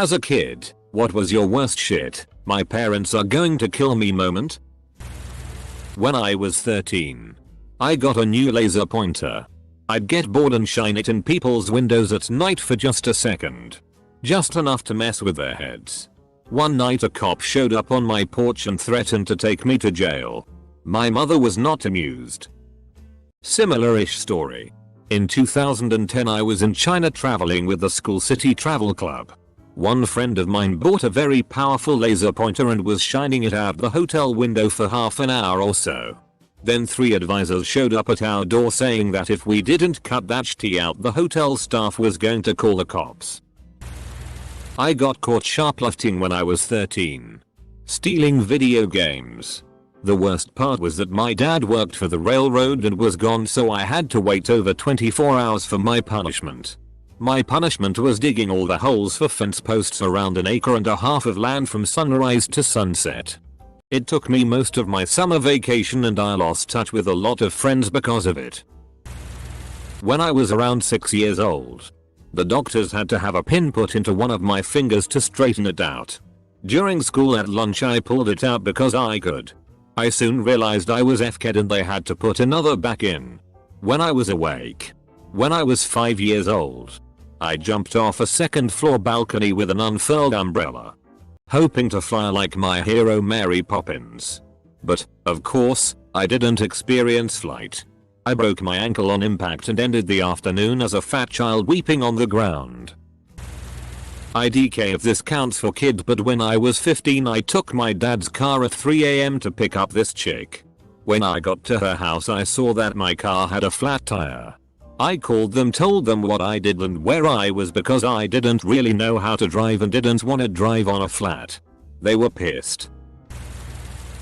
As a kid, what was your worst shit, my parents are going to kill me moment? When I was 13, I got a new laser pointer. I'd get bored and shine it in people's windows at night for just a second. Just enough to mess with their heads. One night a cop showed up on my porch and threatened to take me to jail. My mother was not amused. Similar-ish story. In 2010 I was in China traveling with the school city travel club. One friend of mine bought a very powerful laser pointer and was shining it out the hotel window for half an hour or so. Then 3 advisors showed up at our door saying that if we didn't cut that shit out the hotel staff was going to call the cops. I got caught shoplifting when I was 13. Stealing video games. The worst part was that my dad worked for the railroad and was gone, so I had to wait over 24 hours for my punishment. My punishment was digging all the holes for fence posts around an acre and a half of land from sunrise to sunset. It took me most of my summer vacation and I lost touch with a lot of friends because of it. When I was around 6 years old, the doctors had to have a pin put into one of my fingers to straighten it out. During school at lunch I pulled it out because I could. I soon realized I was F-ked and they had to put another back in. When I was awake. When I was 5 years old, I jumped off a second-floor balcony with an unfurled umbrella, hoping to fly like my hero Mary Poppins. But, of course, I didn't experience flight. I broke my ankle on impact and ended the afternoon as a fat child weeping on the ground. IDK if this counts for kid, but when I was 15 I took my dad's car at 3 AM to pick up this chick. When I got to her house I saw that my car had a flat tire. I called them, told them what I did and where I was because I didn't really know how to drive and didn't want to drive on a flat. They were pissed.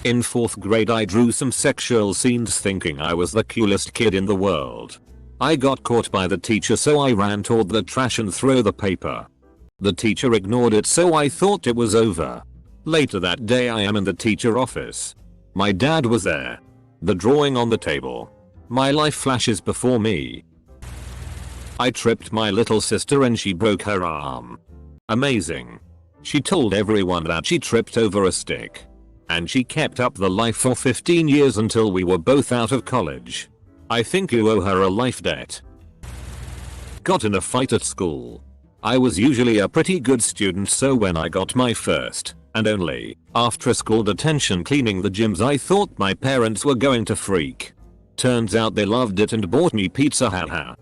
In 4th grade I drew some sexual scenes thinking I was the coolest kid in the world. I got caught by the teacher, so I ran toward the trash and threw the paper. The teacher ignored it, so I thought it was over. Later that day I am in the teacher office. My dad was there. The drawing on the table. My life flashes before me. I tripped my little sister and she broke her arm. Amazing. She told everyone that she tripped over a stick. And she kept up the life for 15 years until we were both out of college. I think you owe her a life debt. Got in a fight at school. I was usually a pretty good student, so when I got my first, and only, after school detention cleaning the gyms I thought my parents were going to freak. Turns out they loved it and bought me pizza, haha.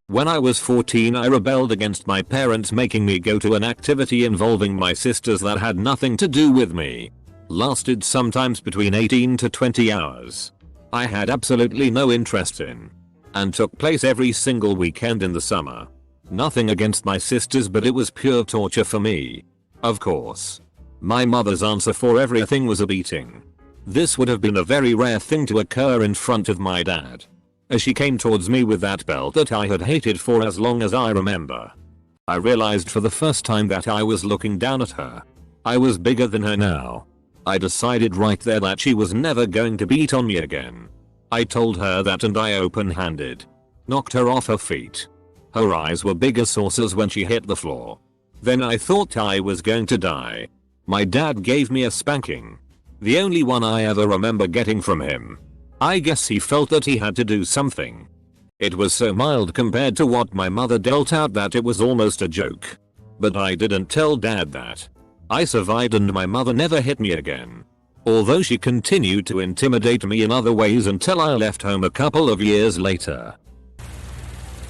When I was 14 I rebelled against my parents making me go to an activity involving my sisters that had nothing to do with me. Lasted sometimes between 18 to 20 hours. I had absolutely no interest in. And took place every single weekend in the summer. Nothing against my sisters, but it was pure torture for me. Of course. My mother's answer for everything was a beating. This would have been a very rare thing to occur in front of my dad. As she came towards me with that belt that I had hated for as long as I remember. I realized for the first time that I was looking down at her. I was bigger than her now. I decided right there that she was never going to beat on me again. I told her that and I open-handed knocked her off her feet. Her eyes were big as saucers when she hit the floor. Then I thought I was going to die. My dad gave me a spanking. The only one I ever remember getting from him. I guess he felt that he had to do something. It was so mild compared to what my mother dealt out that it was almost a joke. But I didn't tell dad that. I survived and my mother never hit me again. Although she continued to intimidate me in other ways until I left home a couple of years later.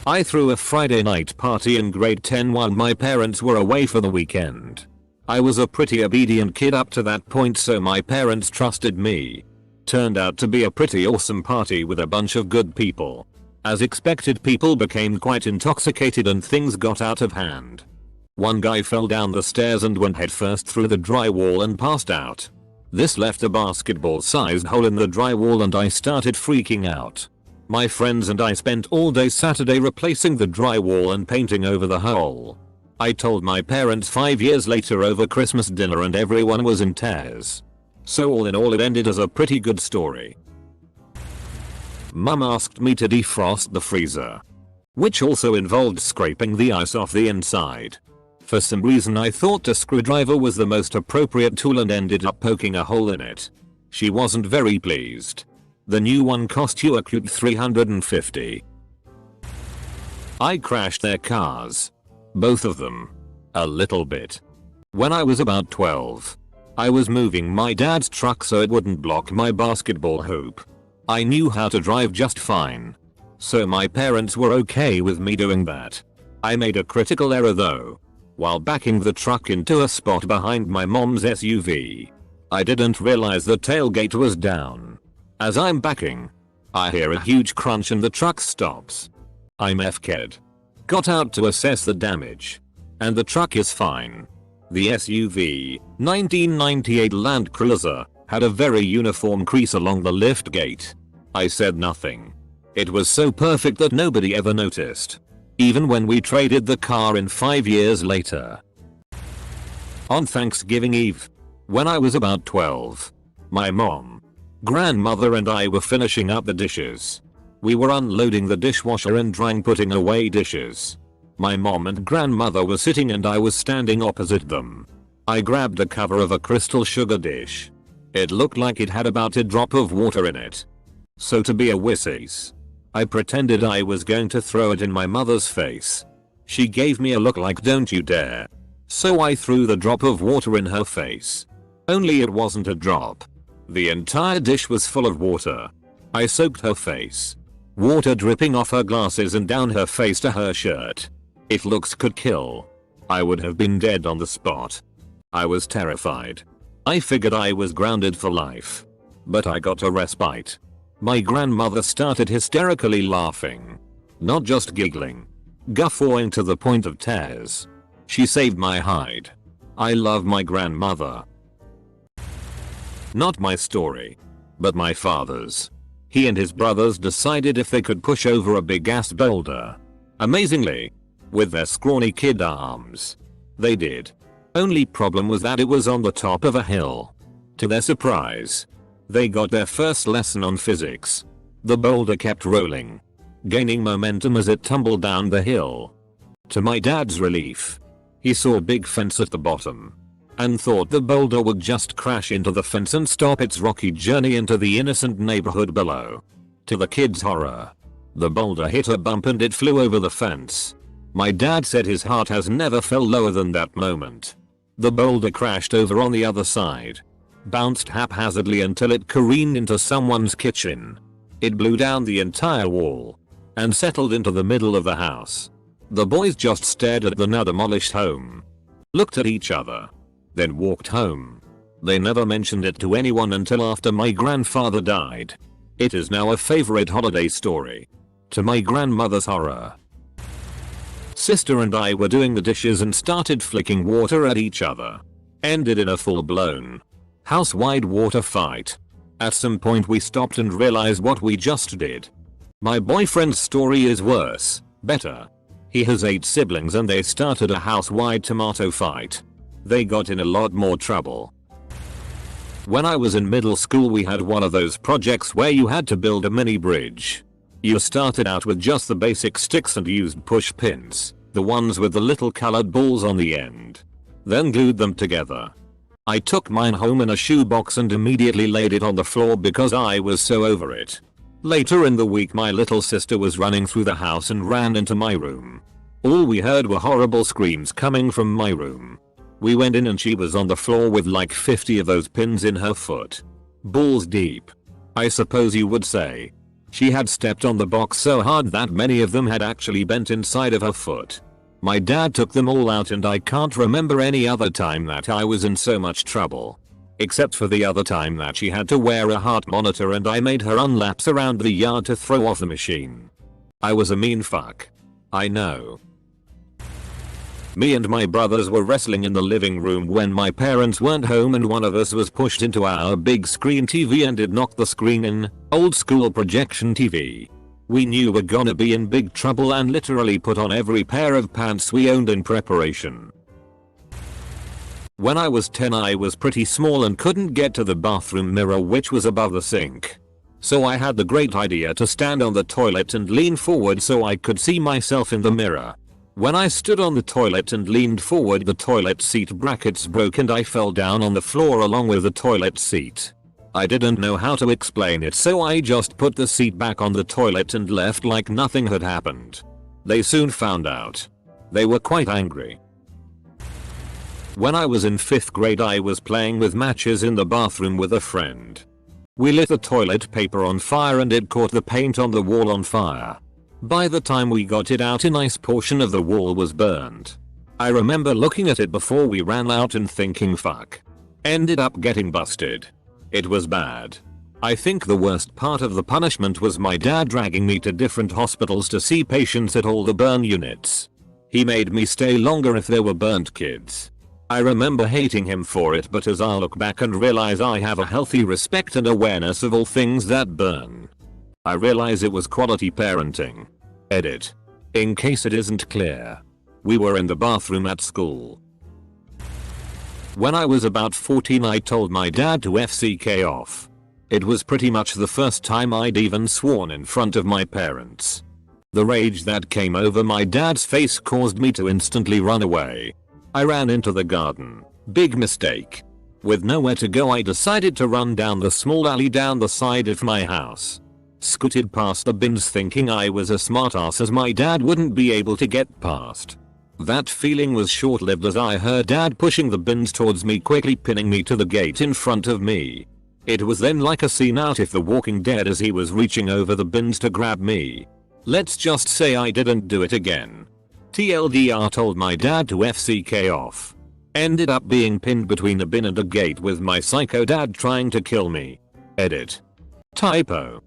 I threw a Friday night party in grade 10 while my parents were away for the weekend. I was a pretty obedient kid up to that point, so my parents trusted me. Turned out to be a pretty awesome party with a bunch of good people. As expected, people became quite intoxicated and things got out of hand. One guy fell down the stairs and went headfirst through the drywall and passed out. This left a basketball-sized hole in the drywall and I started freaking out. My friends and I spent all day Saturday replacing the drywall and painting over the hole. I told my parents 5 years later over Christmas dinner and everyone was in tears. So all in all it ended as a pretty good story. Mum asked me to defrost the freezer, which also involved scraping the ice off the inside. For some reason I thought a screwdriver was the most appropriate tool and ended up poking a hole in it. She wasn't very pleased. The new one cost you a cute $350. I crashed their cars. Both of them. A little bit. When I was about 12. I was moving my dad's truck so it wouldn't block my basketball hoop. I knew how to drive just fine. So my parents were okay with me doing that. I made a critical error though. While backing the truck into a spot behind my mom's SUV. I didn't realize the tailgate was down. As I'm backing, I hear a huge crunch and the truck stops. I'm FK'd. Got out to assess the damage. And the truck is fine. The SUV, 1998 Land Cruiser, had a very uniform crease along the lift gate. I said nothing. It was so perfect that nobody ever noticed. Even when we traded the car in 5 years later. On Thanksgiving Eve, when I was about 12, my mom, grandmother and I were finishing up the dishes. We were unloading the dishwasher and drying putting away dishes. My mom and grandmother were sitting and I was standing opposite them. I grabbed a cover of a crystal sugar dish. It looked like it had about a drop of water in it. So to be a wussies, I pretended I was going to throw it in my mother's face. She gave me a look like don't you dare. So I threw the drop of water in her face. Only it wasn't a drop. The entire dish was full of water. I soaked her face. Water dripping off her glasses and down her face to her shirt. If looks could kill, I would have been dead on the spot. I was terrified. I figured I was grounded for life. But I got a respite. My grandmother started hysterically laughing. Not just giggling. Guffawing to the point of tears. She saved my hide. I love my grandmother. Not my story. But my father's. He and his brothers decided if they could push over a big ass boulder. Amazingly. With their scrawny kid arms. They did. Only problem was that it was on the top of a hill. To their surprise, they got their first lesson on physics. The boulder kept rolling, gaining momentum as it tumbled down the hill. To my dad's relief, he saw a big fence at the bottom and thought the boulder would just crash into the fence and stop its rocky journey into the innocent neighborhood below. To the kid's horror, the boulder hit a bump and it flew over the fence. My dad said his heart has never felt lower than that moment. The boulder crashed over on the other side. Bounced haphazardly until it careened into someone's kitchen. It blew down the entire wall and settled into the middle of the house. The boys just stared at the now demolished home, looked at each other, then walked home. They never mentioned it to anyone until after my grandfather died. It is now a favorite holiday story. To my grandmother's horror. Sister and I were doing the dishes and started flicking water at each other. Ended in a full-blown house-wide water fight. At some point we stopped and realized what we just did. My boyfriend's story is worse, better. He has 8 siblings and they started a house-wide tomato fight. They got in a lot more trouble. When I was in middle school we had one of those projects where you had to build a mini bridge. You started out with just the basic sticks and used push pins, the ones with the little colored balls on the end. Then glued them together. I took mine home in a shoebox and immediately laid it on the floor because I was so over it. Later in the week my little sister was running through the house and ran into my room. All we heard were horrible screams coming from my room. We went in and she was on the floor with like 50 of those pins in her foot. Balls deep, I suppose you would say. She had stepped on the box so hard that many of them had actually bent inside of her foot. My dad took them all out and I can't remember any other time that I was in so much trouble. Except for the other time that she had to wear a heart monitor and I made her run laps around the yard to throw off the machine. I was a mean fuck. I know. Me and my brothers were wrestling in the living room when my parents weren't home and one of us was pushed into our big screen TV and it knocked the screen in. Old school projection TV. We knew we're gonna be in big trouble and literally put on every pair of pants we owned in preparation. When I was 10 I was pretty small and couldn't get to the bathroom mirror which was above the sink. So I had the great idea to stand on the toilet and lean forward so I could see myself in the mirror. When I stood on the toilet and leaned forward, the toilet seat brackets broke and I fell down on the floor along with the toilet seat. I didn't know how to explain it, so I just put the seat back on the toilet and left like nothing had happened. They soon found out. They were quite angry. When I was in 5th grade, I was playing with matches in the bathroom with a friend. We lit the toilet paper on fire and it caught the paint on the wall on fire. By the time we got it out, a nice portion of the wall was burned. I remember looking at it before we ran out and thinking fuck. Ended up getting busted. It was bad. I think the worst part of the punishment was my dad dragging me to different hospitals to see patients at all the burn units. He made me stay longer if there were burnt kids. I remember hating him for it, but as I look back and realize I have a healthy respect and awareness of all things that burn, I realize it was quality parenting. Edit. In case it isn't clear. We were in the bathroom at school. When I was about 14, I told my dad to FCK off. It was pretty much the first time I'd even sworn in front of my parents. The rage that came over my dad's face caused me to instantly run away. I ran into the garden. Big mistake. With nowhere to go, I decided to run down the small alley down the side of my house. Scooted past the bins thinking I was a smartass as my dad wouldn't be able to get past. That feeling was short-lived as I heard dad pushing the bins towards me, quickly pinning me to the gate in front of me. It was then like a scene out of The Walking Dead as he was reaching over the bins to grab me. Let's just say I didn't do it again. TLDR, told my dad to FCK off. Ended up being pinned between a bin and a gate with my psycho dad trying to kill me. Edit. Typo.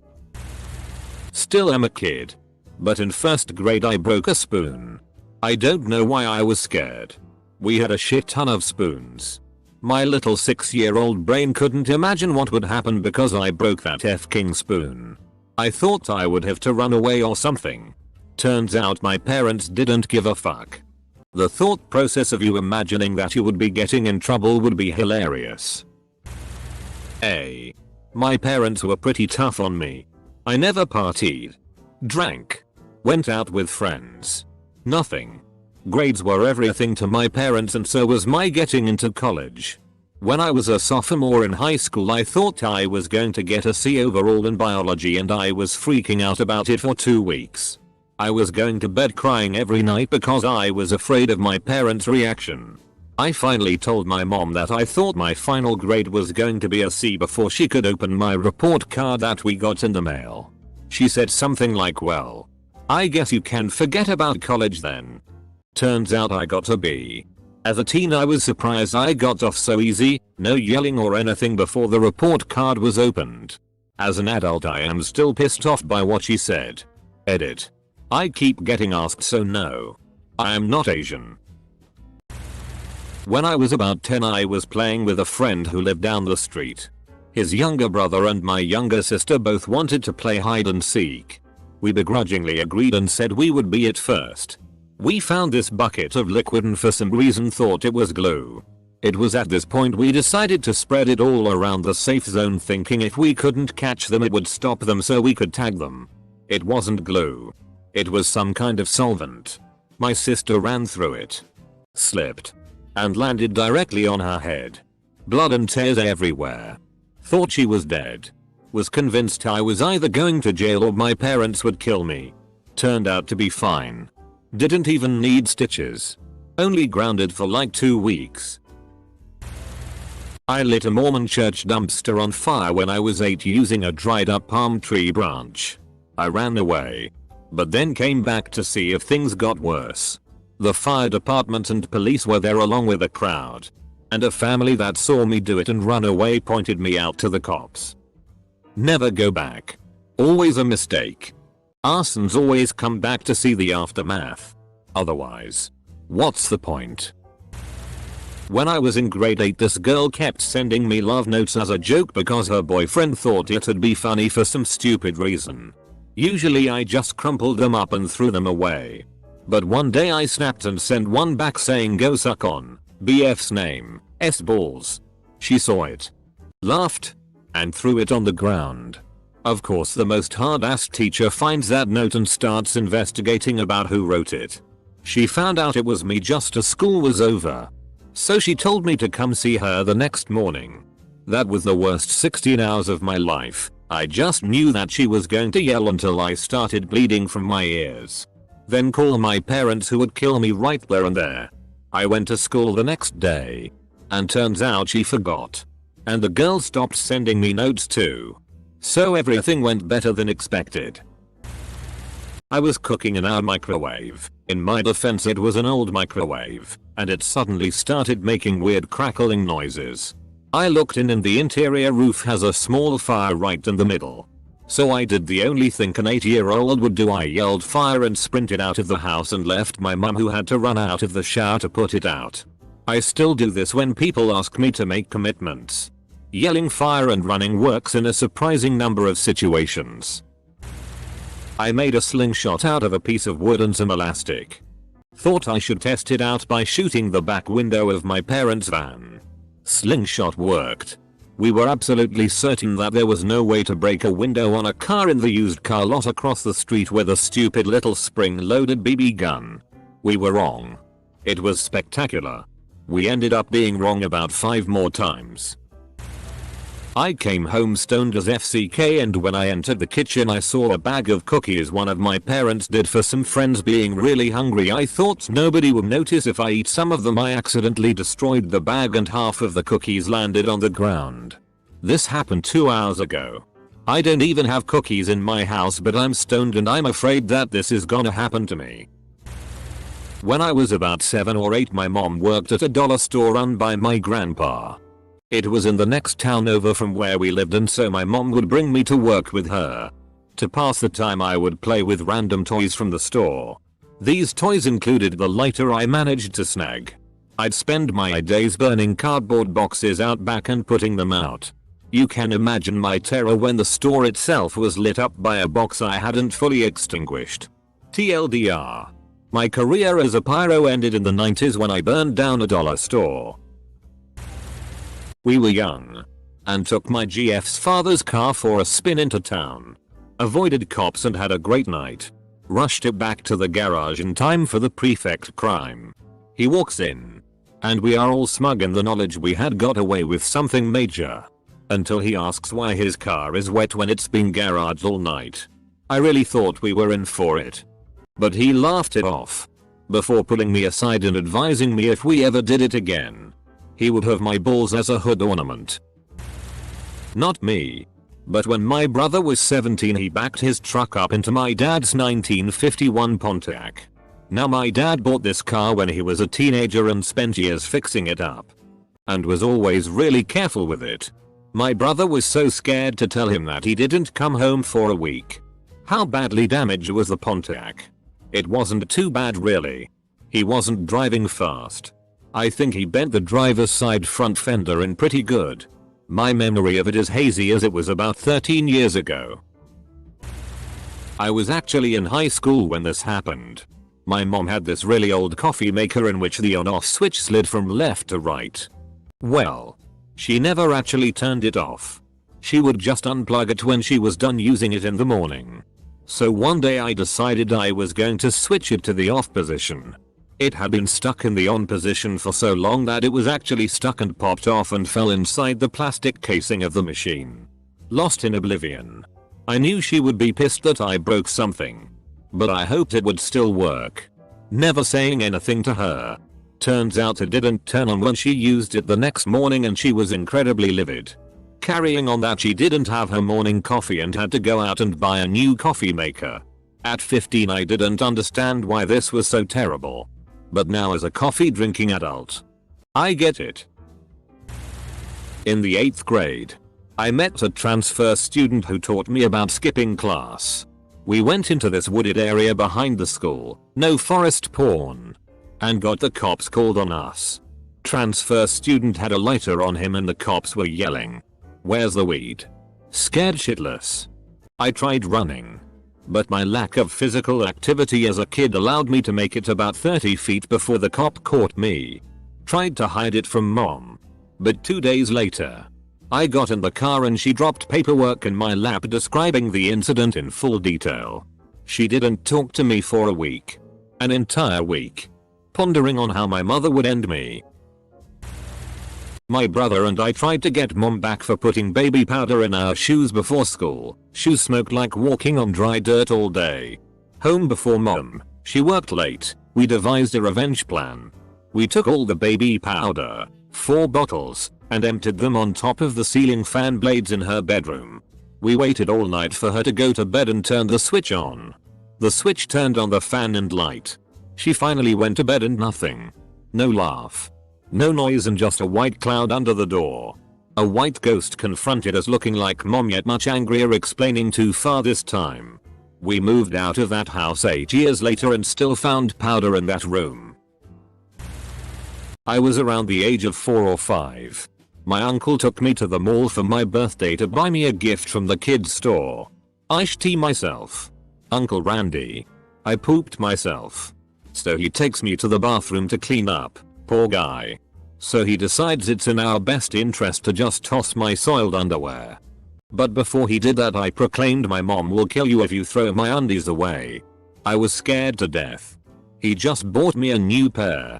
Still am a kid. But in 1st grade I broke a spoon. I don't know why I was scared. We had a shit ton of spoons. My little 6-year-old brain couldn't imagine what would happen because I broke that f-king spoon. I thought I would have to run away or something. Turns out my parents didn't give a fuck. The thought process of you imagining that you would be getting in trouble would be hilarious. A. My parents were pretty tough on me. I never partied, drank, went out with friends. Nothing. Grades were everything to my parents, and so was my getting into college. When I was a sophomore in high school, I thought I was going to get a C overall in biology and I was freaking out about it for 2 weeks. I was going to bed crying every night because I was afraid of my parents' reaction. I finally told my mom that I thought my final grade was going to be a C before she could open my report card that we got in the mail. She said something like, "Well, I guess you can forget about college then." Turns out I got a B. As a teen I was surprised I got off so easy, no yelling or anything before the report card was opened. As an adult I am still pissed off by what she said. Edit. I keep getting asked, so no. I am not Asian. When I was about 10 I was playing with a friend who lived down the street. His younger brother and my younger sister both wanted to play hide and seek. We begrudgingly agreed and said we would be it first. We found this bucket of liquid and for some reason thought it was glue. It was at this point we decided to spread it all around the safe zone, thinking if we couldn't catch them it would stop them so we could tag them. It wasn't glue. It was some kind of solvent. My sister ran through it, slipped, and landed directly on her head. Blood and tears everywhere. Thought she was dead. Was convinced I was either going to jail or my parents would kill me. Turned out to be fine. Didn't even need stitches. Only grounded for like 2 weeks. I lit a Mormon church dumpster on fire when I was 8 using a dried up palm tree branch. I ran away, but then came back to see if things got worse. The fire department and police were there along with a crowd. And a family that saw me do it and run away pointed me out to the cops. Never go back. Always a mistake. Arsons always come back to see the aftermath. Otherwise, what's the point? When I was in grade 8 this girl kept sending me love notes as a joke because her boyfriend thought it'd be funny for some stupid reason. Usually I just crumpled them up and threw them away. But one day I snapped and sent one back saying go suck on BF's name, S balls. She saw it, laughed, and threw it on the ground. Of course the most hard-ass teacher finds that note and starts investigating about who wrote it. She found out it was me just as school was over. So she told me to come see her the next morning. That was the worst 16 hours of my life. I just knew that she was going to yell until I started bleeding from my ears. Then call my parents who would kill me right there and there. I went to school the next day. And turns out she forgot. And the girl stopped sending me notes too. So everything went better than expected. I was cooking in our microwave. In my defense, it was an old microwave, and it suddenly started making weird crackling noises. I looked in and the interior roof has a small fire right in the middle. So I did the only thing an 8-year-old would do. I yelled fire and sprinted out of the house and left my mum, who had to run out of the shower to put it out. I still do this when people ask me to make commitments. Yelling fire and running works in a surprising number of situations. I made a slingshot out of a piece of wood and some elastic. Thought I should test it out by shooting the back window of my parents' van. Slingshot worked. We were absolutely certain that there was no way to break a window on a car in the used car lot across the street with a stupid little spring-loaded BB gun. We were wrong. It was spectacular. We ended up being wrong about 5 more times. I came home stoned as FCK, and when I entered the kitchen I saw a bag of cookies one of my parents did for some friends. Being really hungry, I thought nobody would notice if I eat some of them. I accidentally destroyed the bag and half of the cookies landed on the ground. This happened 2 hours ago. I don't even have cookies in my house, but I'm stoned and I'm afraid that this is gonna happen to me. When I was about 7 or 8, my mom worked at a dollar store run by my grandpa. It was in the next town over from where we lived, and so my mom would bring me to work with her. To pass the time I would play with random toys from the store. These toys included the lighter I managed to snag. I'd spend my days burning cardboard boxes out back and putting them out. You can imagine my terror when the store itself was lit up by a box I hadn't fully extinguished. TLDR. My career as a pyro ended in the 90s when I burned down a dollar store. We were young and took my GF's father's car for a spin into town. Avoided cops and had a great night. Rushed it back to the garage in time for the prefect crime. He walks in and we are all smug in the knowledge we had got away with something major. Until he asks why his car is wet when it's been garaged all night. I really thought we were in for it. But he laughed it off. Before pulling me aside and advising me if we ever did it again, he would have my balls as a hood ornament. Not me. But when my brother was 17, he backed his truck up into my dad's 1951 Pontiac. Now my dad bought this car when he was a teenager and spent years fixing it up. And was always really careful with it. My brother was so scared to tell him that he didn't come home for a week. How badly damaged was the Pontiac? It wasn't too bad really. He wasn't driving fast. I think he bent the driver's side front fender in pretty good. My memory of it is hazy as it was about 13 years ago. I was actually in high school when this happened. My mom had this really old coffee maker in which the on-off switch slid from left to right. Well, she never actually turned it off. She would just unplug it when she was done using it in the morning. So one day I decided I was going to switch it to the off position. It had been stuck in the on position for so long that it was actually stuck and popped off and fell inside the plastic casing of the machine. Lost in oblivion. I knew she would be pissed that I broke something. But I hoped it would still work. Never saying anything to her. Turns out it didn't turn on when she used it the next morning and she was incredibly livid. Carrying on that, she didn't have her morning coffee and had to go out and buy a new coffee maker. At 15 I didn't understand why this was so terrible. But now as a coffee drinking adult, I get it. In the 8th grade, I met a transfer student who taught me about skipping class. We went into this wooded area behind the school, no forest porn, and got the cops called on us. Transfer student had a lighter on him and the cops were yelling, "Where's the weed?" Scared shitless. I tried running. But my lack of physical activity as a kid allowed me to make it about 30 feet before the cop caught me. Tried to hide it from mom. But 2 days later, I got in the car and she dropped paperwork in my lap describing the incident in full detail. She didn't talk to me for a week. An entire week. Pondering on how my mother would end me. My brother and I tried to get mom back for putting baby powder in our shoes before school. Shoes smoked like walking on dry dirt all day. Home before mom. She worked late. We devised a revenge plan. We took all the baby powder, 4 bottles, and emptied them on top of the ceiling fan blades in her bedroom. We waited all night for her to go to bed and turned the switch on. The switch turned on the fan and light. She finally went to bed and nothing. No laugh. No noise and just a white cloud under the door. A white ghost confronted us looking like mom yet much angrier, explaining too far this time. We moved out of that house 8 years later and still found powder in that room. I was around the age of 4 or 5. My uncle took me to the mall for my birthday to buy me a gift from the kids store. I shit myself. Uncle Randy. I pooped myself. So he takes me to the bathroom to clean up. Poor guy. So he decides it's in our best interest to just toss my soiled underwear. But before he did that, I proclaimed, "My mom will kill you if you throw my undies away." I was scared to death. He just bought me a new pair.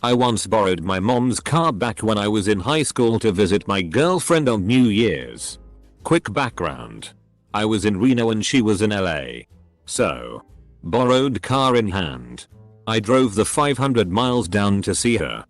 I once borrowed my mom's car back when I was in high school to visit my girlfriend on New Year's. Quick background. I was in Reno and she was in LA. So, borrowed car in hand, I drove the 500 miles down to see her.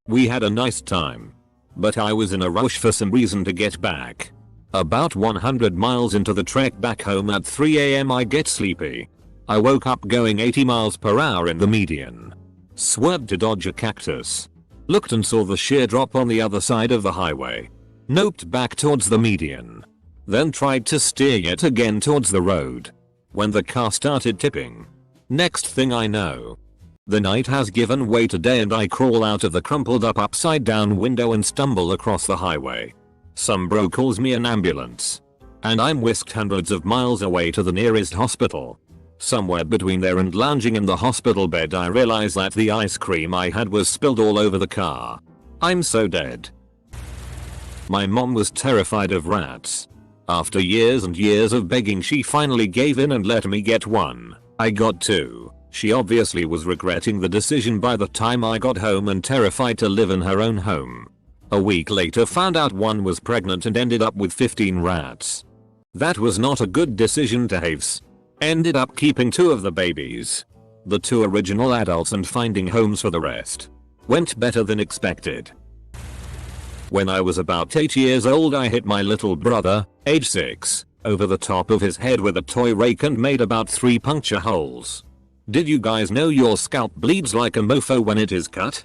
We had a nice time. But I was in a rush for some reason to get back. About 100 miles into the trek back home at 3 AM I get sleepy. I woke up going 80 miles per hour in the median. Swerved to dodge a cactus. Looked and saw the sheer drop on the other side of the highway. Noped back towards the median. Then tried to steer yet again towards the road. When the car started tipping. Next thing I know, the night has given way to day and I crawl out of the crumpled up upside down window and stumble across the highway. Some bro calls me an ambulance. And I'm whisked hundreds of miles away to the nearest hospital. Somewhere between there and lounging in the hospital bed, I realize that the ice cream I had was spilled all over the car. I'm so dead. My mom was terrified of rats. After years and years of begging, she finally gave in and let me get one. I got 2. She obviously was regretting the decision by the time I got home and terrified to live in her own home. A week later found out one was pregnant and ended up with 15 rats. That was not a good decision to have. Ended up keeping 2 of the babies. The 2 original adults and finding homes for the rest. Went better than expected. When I was about 8 years old, I hit my little brother, age 6, over the top of his head with a toy rake and made about 3 puncture holes. Did you guys know your scalp bleeds like a mofo when it is cut?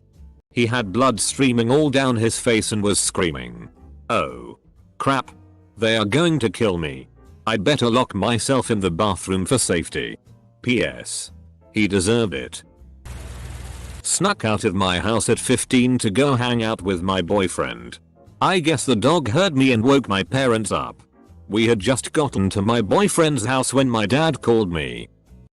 He had blood streaming all down his face and was screaming. Oh. Crap. They are going to kill me. I'd better lock myself in the bathroom for safety. P.S. He deserved it. Snuck out of my house at 15 to go hang out with my boyfriend. I guess the dog heard me and woke my parents up. We had just gotten to my boyfriend's house when my dad called me.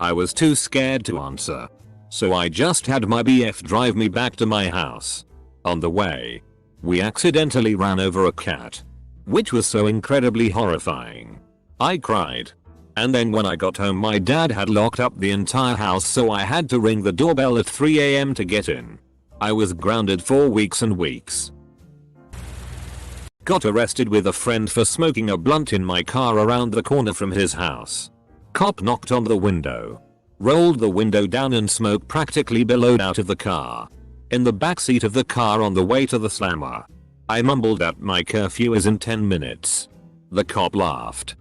I was too scared to answer. So I just had my BF drive me back to my house. On the way, we accidentally ran over a cat. Which was so incredibly horrifying. I cried. And then when I got home, my dad had locked up the entire house, so I had to ring the doorbell at 3 AM to get in. I was grounded for weeks and weeks. Got arrested with a friend for smoking a blunt in my car around the corner from his house. Cop knocked on the window. Rolled the window down and smoke practically billowed out of the car. In the backseat of the car on the way to the slammer. I mumbled that my curfew is in 10 minutes. The cop laughed.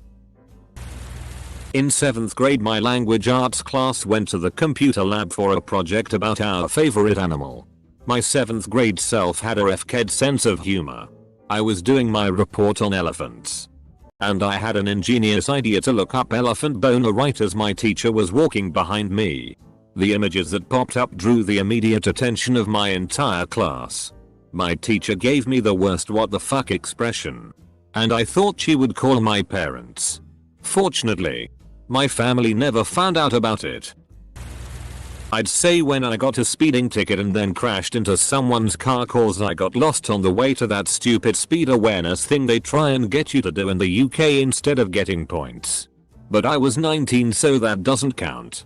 In 7th grade, my language arts class went to the computer lab for a project about our favorite animal. My 7th grade self had a FKed sense of humor. I was doing my report on elephants. And I had an ingenious idea to look up elephant boner right as my teacher was walking behind me. The images that popped up drew the immediate attention of my entire class. My teacher gave me the worst what the fuck expression. And I thought she would call my parents. Fortunately, my family never found out about it. I'd say when I got a speeding ticket and then crashed into someone's car cause I got lost on the way to that stupid speed awareness thing they try and get you to do in the UK instead of getting points. But I was 19, so that doesn't count.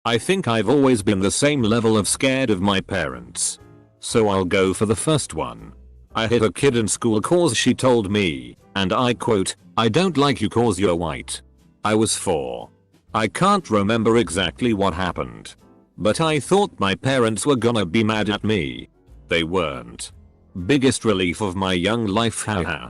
I think I've always been the same level of scared of my parents. So I'll go for the first one. I hit a kid in school cause she told me, and I quote, "I don't like you cause you're white." I was 4. I can't remember exactly what happened. But I thought my parents were gonna be mad at me. They weren't. Biggest relief of my young life, haha.